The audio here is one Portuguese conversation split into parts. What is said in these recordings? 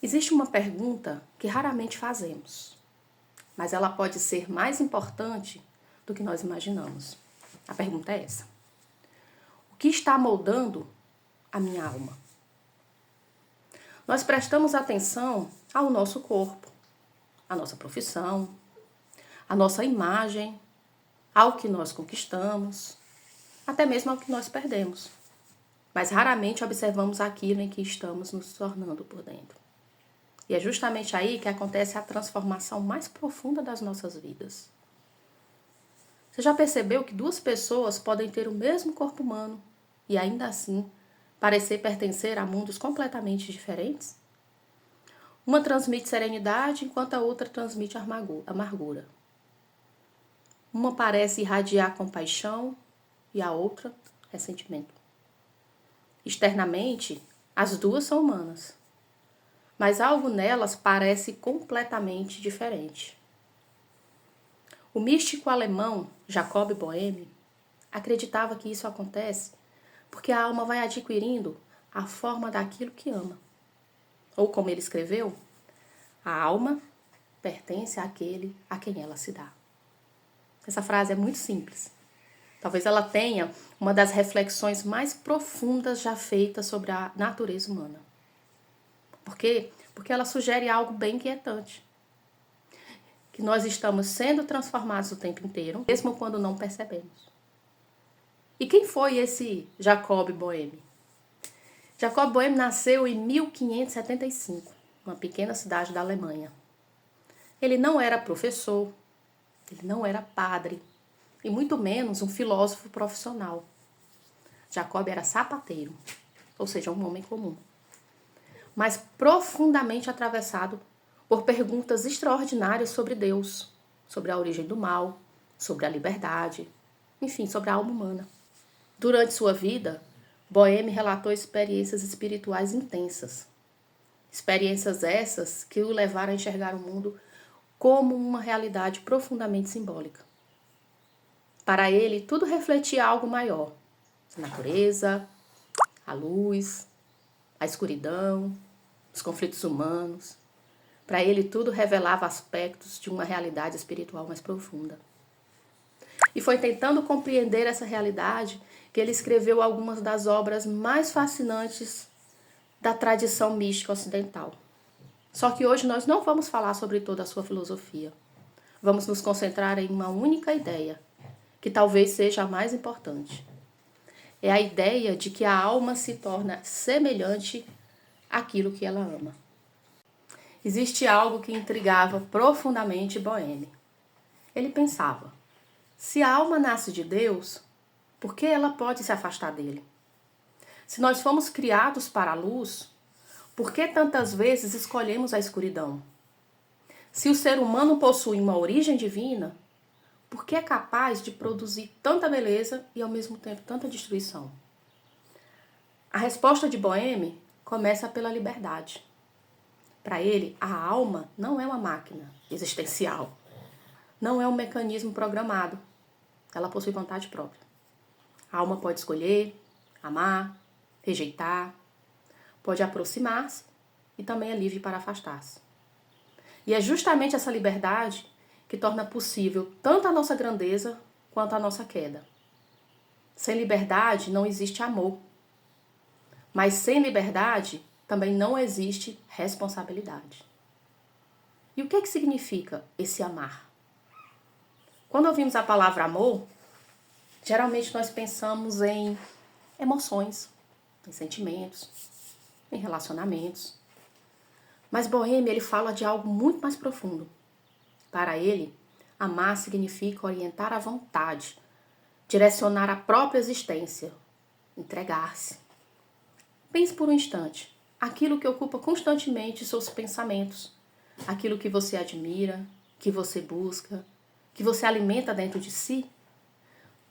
Existe uma pergunta que raramente fazemos, mas ela pode ser mais importante do que nós imaginamos. A pergunta é essa: o que está moldando a minha alma? Nós prestamos atenção ao nosso corpo, à nossa profissão, à nossa imagem, ao que nós conquistamos, até mesmo ao que nós perdemos. Mas raramente observamos aquilo em que estamos nos tornando por dentro. E é justamente aí que acontece a transformação mais profunda das nossas vidas. Você já percebeu que duas pessoas podem ter o mesmo corpo humano e ainda assim parecer pertencer a mundos completamente diferentes? Uma transmite serenidade enquanto a outra transmite amargura. Uma parece irradiar compaixão e a outra ressentimento. Externamente, as duas são humanas, mas algo nelas parece completamente diferente. O místico alemão Jacob Böhme acreditava que isso acontece porque a alma vai adquirindo a forma daquilo que ama. Ou como ele escreveu, a alma pertence àquele a quem ela se dá. Essa frase é muito simples. Talvez ela tenha uma das reflexões mais profundas já feitas sobre a natureza humana. Por quê? Porque ela sugere algo bem inquietante. Que nós estamos sendo transformados o tempo inteiro, mesmo quando não percebemos. E quem foi esse Jacob Böhme? Jacob Böhme nasceu em 1575, numa pequena cidade da Alemanha. Ele não era professor, ele não era padre, e muito menos um filósofo profissional. Jacob era sapateiro, ou seja, um homem comum, mas profundamente atravessado por perguntas extraordinárias sobre Deus, sobre a origem do mal, sobre a liberdade, enfim, sobre a alma humana. Durante sua vida, Böhme relatou experiências espirituais intensas. Experiências essas que o levaram a enxergar o mundo como uma realidade profundamente simbólica. Para ele, tudo refletia algo maior: a natureza, a luz, a escuridão, os conflitos humanos. Para ele, tudo revelava aspectos de uma realidade espiritual mais profunda. E foi tentando compreender essa realidade que ele escreveu algumas das obras mais fascinantes da tradição mística ocidental. Só que hoje nós não vamos falar sobre toda a sua filosofia. Vamos nos concentrar em uma única ideia, que talvez seja a mais importante. É a ideia de que a alma se torna semelhante àquilo que ela ama. Existe algo que intrigava profundamente Böhme. Ele pensava: se a alma nasce de Deus, por que ela pode se afastar dele? Se nós fomos criados para a luz, por que tantas vezes escolhemos a escuridão? Se o ser humano possui uma origem divina, por que é capaz de produzir tanta beleza e ao mesmo tempo tanta destruição? A resposta de Böhme começa pela liberdade. Para ele, a alma não é uma máquina existencial, não é um mecanismo programado. Ela possui vontade própria. A alma pode escolher, amar, rejeitar, pode aproximar-se e também é livre para afastar-se. E é justamente essa liberdade que torna possível tanto a nossa grandeza quanto a nossa queda. Sem liberdade não existe amor. Mas sem liberdade também não existe responsabilidade. E o que significa esse amar? Quando ouvimos a palavra amor, geralmente nós pensamos em emoções, em sentimentos, em relacionamentos. Mas Böhme, ele fala de algo muito mais profundo. Para ele, amar significa orientar a vontade, direcionar a própria existência, entregar-se. Pense por um instante, aquilo que ocupa constantemente seus pensamentos, aquilo que você admira, que você busca, que você alimenta dentro de si,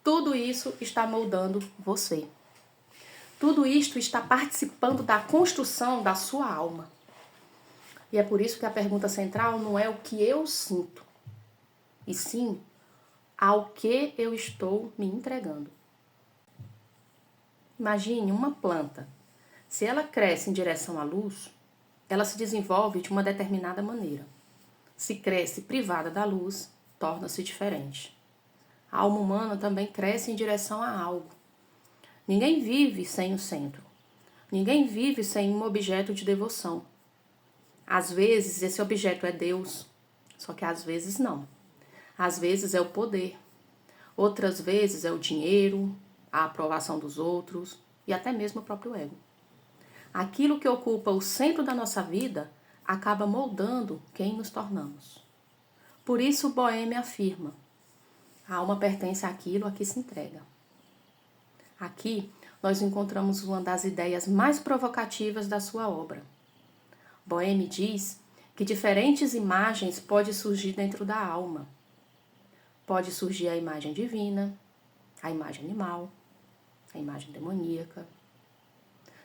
tudo isso está moldando você. Tudo isto está participando da construção da sua alma. E é por isso que a pergunta central não é o que eu sinto, e sim ao que eu estou me entregando. Imagine uma planta. Se ela cresce em direção à luz, ela se desenvolve de uma determinada maneira. Se cresce privada da luz, torna-se diferente. A alma humana também cresce em direção a algo. Ninguém vive sem o centro. Ninguém vive sem um objeto de devoção. Às vezes esse objeto é Deus, só que às vezes não. Às vezes é o poder. Outras vezes é o dinheiro, a aprovação dos outros e até mesmo o próprio ego. Aquilo que ocupa o centro da nossa vida acaba moldando quem nos tornamos. Por isso Boehme afirma: a alma pertence àquilo a que se entrega. Aqui nós encontramos uma das ideias mais provocativas da sua obra. Boehme diz que diferentes imagens podem surgir dentro da alma. Pode surgir a imagem divina, a imagem animal, a imagem demoníaca.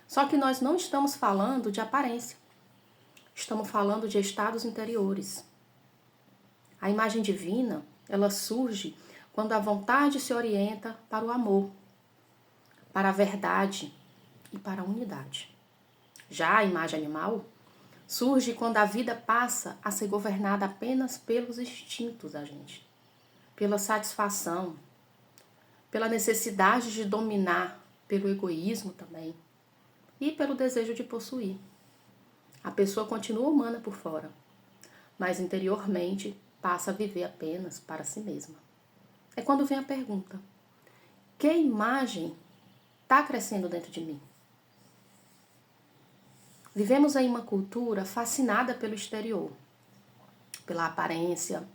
Só que nós não estamos falando de aparência. Estamos falando de estados interiores. A imagem divina, ela surge quando a vontade se orienta para o amor, para a verdade e para a unidade. Já a imagem animal surge quando a vida passa a ser governada apenas pelos instintos da gente, pela satisfação, pela necessidade de dominar, pelo egoísmo também e pelo desejo de possuir. A pessoa continua humana por fora, mas interiormente passa a viver apenas para si mesma. É quando vem a pergunta: que imagem está crescendo dentro de mim? Vivemos em uma cultura fascinada pelo exterior, pela aparência,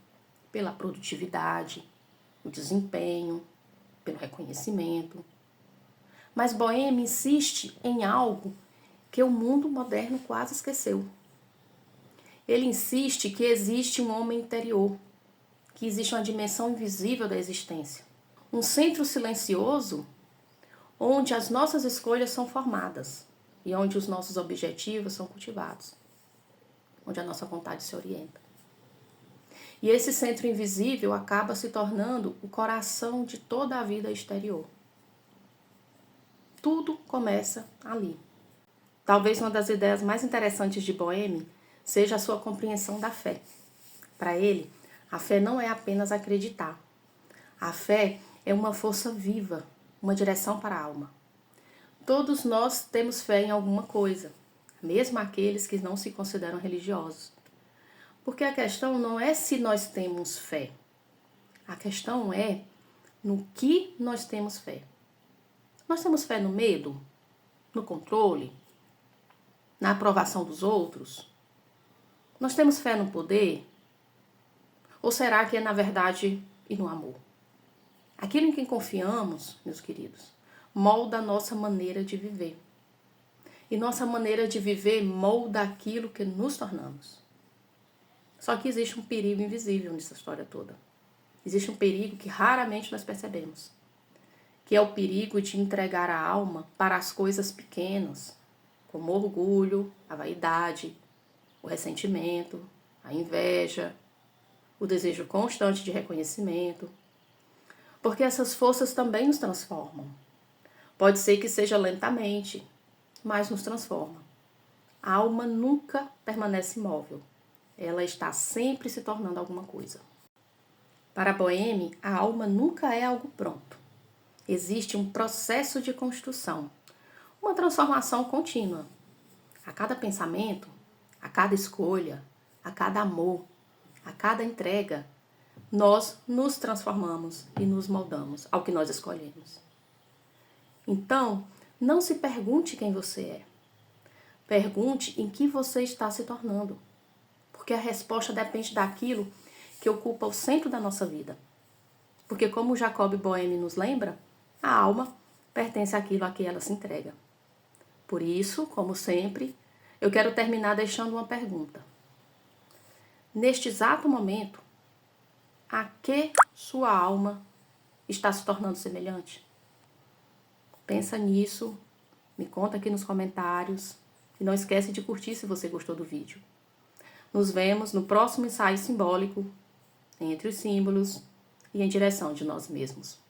pela produtividade, o desempenho, pelo reconhecimento. Mas Boehme insiste em algo que o mundo moderno quase esqueceu. Ele insiste que existe um homem interior, que existe uma dimensão invisível da existência. Um centro silencioso onde as nossas escolhas são formadas e onde os nossos objetivos são cultivados, onde a nossa vontade se orienta. E esse centro invisível acaba se tornando o coração de toda a vida exterior. Tudo começa ali. Talvez uma das ideias mais interessantes de Boehme seja a sua compreensão da fé. Para ele, a fé não é apenas acreditar. A fé é uma força viva, uma direção para a alma. Todos nós temos fé em alguma coisa, mesmo aqueles que não se consideram religiosos. Porque a questão não é se nós temos fé. A questão é no que nós temos fé. Nós temos fé no medo, no controle, na aprovação dos outros? Nós temos fé no poder? Ou será que é na verdade e no amor? Aquilo em quem confiamos, meus queridos, molda a nossa maneira de viver. E nossa maneira de viver molda aquilo que nos tornamos. Só que existe um perigo invisível nessa história toda. Existe um perigo que raramente nós percebemos, que é o perigo de entregar a alma para as coisas pequenas, como o orgulho, a vaidade, o ressentimento, a inveja, o desejo constante de reconhecimento, porque essas forças também nos transformam. Pode ser que seja lentamente, mas nos transforma. A alma nunca permanece imóvel. Ela está sempre se tornando alguma coisa. Para Boehme, a alma nunca é algo pronto. Existe um processo de construção, uma transformação contínua. A cada pensamento, a cada escolha, a cada amor, a cada entrega, nós nos transformamos e nos moldamos ao que nós escolhemos. Então, não se pergunte quem você é. Pergunte em que você está se tornando. Porque a resposta depende daquilo que ocupa o centro da nossa vida. Porque como Jacob Boehme nos lembra, a alma pertence àquilo a que ela se entrega. Por isso, como sempre, eu quero terminar deixando uma pergunta. Neste exato momento, a que sua alma está se tornando semelhante? Pensa nisso, me conta aqui nos comentários e não esquece de curtir se você gostou do vídeo. Nos vemos no próximo ensaio simbólico, entre os símbolos e em direção de nós mesmos.